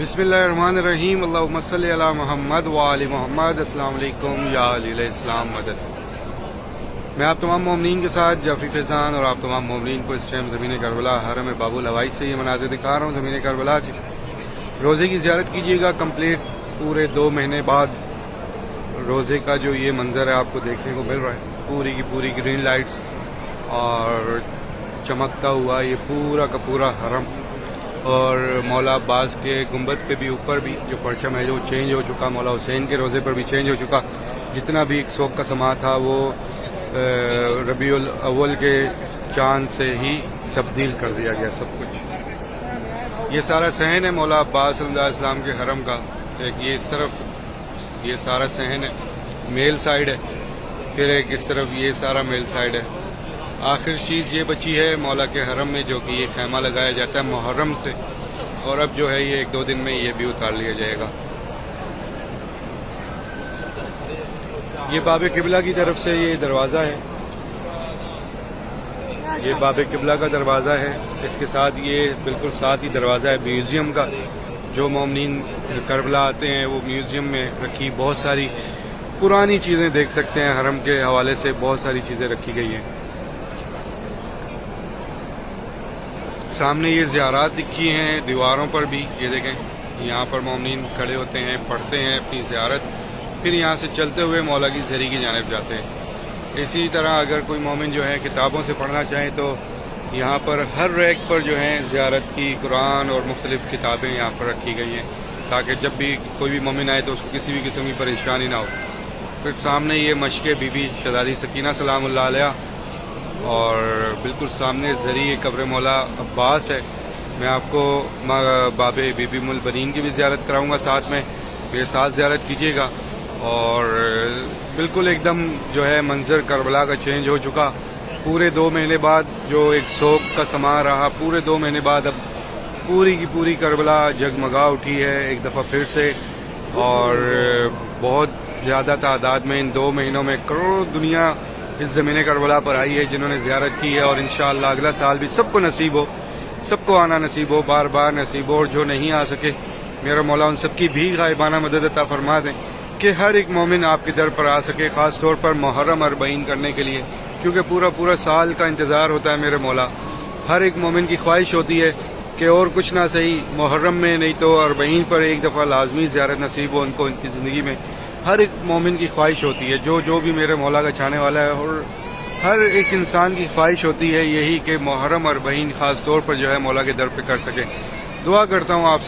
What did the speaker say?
बिस्मिल्लाहिर्रहमानिर्रहीम। अल्लाहुम्मा सल्ली अला मुहम्मद व आलि मुहम्मद। अस्सलाम वालेकुम या अहले इस्लाम मदद। मैं आप तमाम मोमिनीन के साथ जाफी फैज़ान और आप तमाम मोमिनीन को इस टाइम ज़मीन करबला हरम बाबुल हवाई से ये मनाज़िर दिखा रहा हूँ। ज़मीन करबला की रोज़े की ज़ियारत कीजिएगा। कंप्लीट पूरे 2 महीने बाद रोज़े का जो ये मंज़र है आपको देखने को मिल रहा है। पूरी की पूरी ग्रीन लाइट्स और चमकता हुआ ये पूरा का पूरा हरम, और मौला अब्बास के गुंबद पे भी ऊपर भी जो परचम है जो चेंज हो चुका, मौला हुसैन के रोज़े पर भी चेंज हो चुका। जितना भी एक शौक का समा था वो रबीउल अव्वल के चांद से ही तब्दील कर दिया गया सब कुछ। ये सारा सहन है मौला अब्बास सल्लल्लाहु अलैहि वसल्लम के हरम का। एक ये इस तरफ ये सारा सहन है, मेल साइड है, फिर एक इस तरफ ये सारा मेल साइड है। आखिर चीज़ ये बची है मौला के हरम में, जो कि ये खैमा लगाया जाता है मुहर्रम से, और अब जो है ये 1-2 दिन में ये भी उतार लिया जाएगा। ये बाब किबला की तरफ से ये दरवाज़ा है, ये बाब किबला का दरवाज़ा है। इसके साथ ये बिल्कुल साथ ही दरवाज़ा है म्यूज़ियम का। जो मोमिनीन करबला आते हैं वो म्यूज़ियम में रखी बहुत सारी पुरानी चीज़ें देख सकते हैं। हरम के हवाले से बहुत सारी चीज़ें रखी गई हैं। सामने ये ज़ियारात लिखी हैं दीवारों पर भी, ये देखें, यहाँ पर मोमिनीन खड़े होते हैं, पढ़ते हैं अपनी ज़ियारत, फिर यहाँ से चलते हुए मौला की ज़री की जानिब जाते हैं। इसी तरह अगर कोई मोमिन जो है किताबों से पढ़ना चाहे तो यहाँ पर हर रैक पर जो है ज़ियारत की कुरान और मुख्तलिफ़ किताबें यहाँ पर रखी गई हैं, ताकि जब भी कोई भी मोमिन आए तो उसको किसी भी किस्म की परेशानी ना हो। फिर सामने ये मशक़ बीबी शहज़ादी सकीना सलामुल्लाह अलैहा, और बिल्कुल सामने ज़रिए कब्र मौला अब्बास है। मैं आपको बाबे बीबी मुल बनीन की भी ज़ियारत कराऊंगा साथ में, मेरे साथ ज़ियारत कीजिएगा। और बिल्कुल एकदम जो है मंज़र करबला का चेंज हो चुका। पूरे 2 महीने बाद जो एक शौक का समा रहा, पूरे 2 महीने बाद अब पूरी की पूरी करबला जगमगा उठी है एक दफ़ा फिर से। और बहुत ज़्यादा तादाद में इन 2 महीनों में करोड़ों दुनिया इस ज़मीन करबला पर आई है जिन्होंने ज़ियारत की है। और इंशाअल्लाह अगला साल भी सबको नसीब हो, सबको आना नसीब हो, बार बार नसीब हो। और जो नहीं आ सके मेरा मौला उन सबकी भी गायबाना मदद अता फरमा दें कि हर एक मोमिन आपके दर पर आ सके, ख़ास तौर पर मुहर्रम अरबईन करने के लिए, क्योंकि पूरा साल का इंतज़ार होता है मेरे मौला। हर एक मोमिन की ख्वाहिश होती है कि और कुछ ना सही मुहर्रम में नहीं तो अरबईन पर एक दफ़ा लाजमी ज़ियारत नसीब हो उनको उनकी ज़िंदगी में। हर एक मोमिन की ख्वाहिश होती है, जो भी मेरे मौला का चाहने वाला है, और हर एक इंसान की ख्वाहिश होती है यही कि मुहर्रम अरबईन ख़ास तौर पर जो है मौला के दर पे कर सके। दुआ करता हूँ आप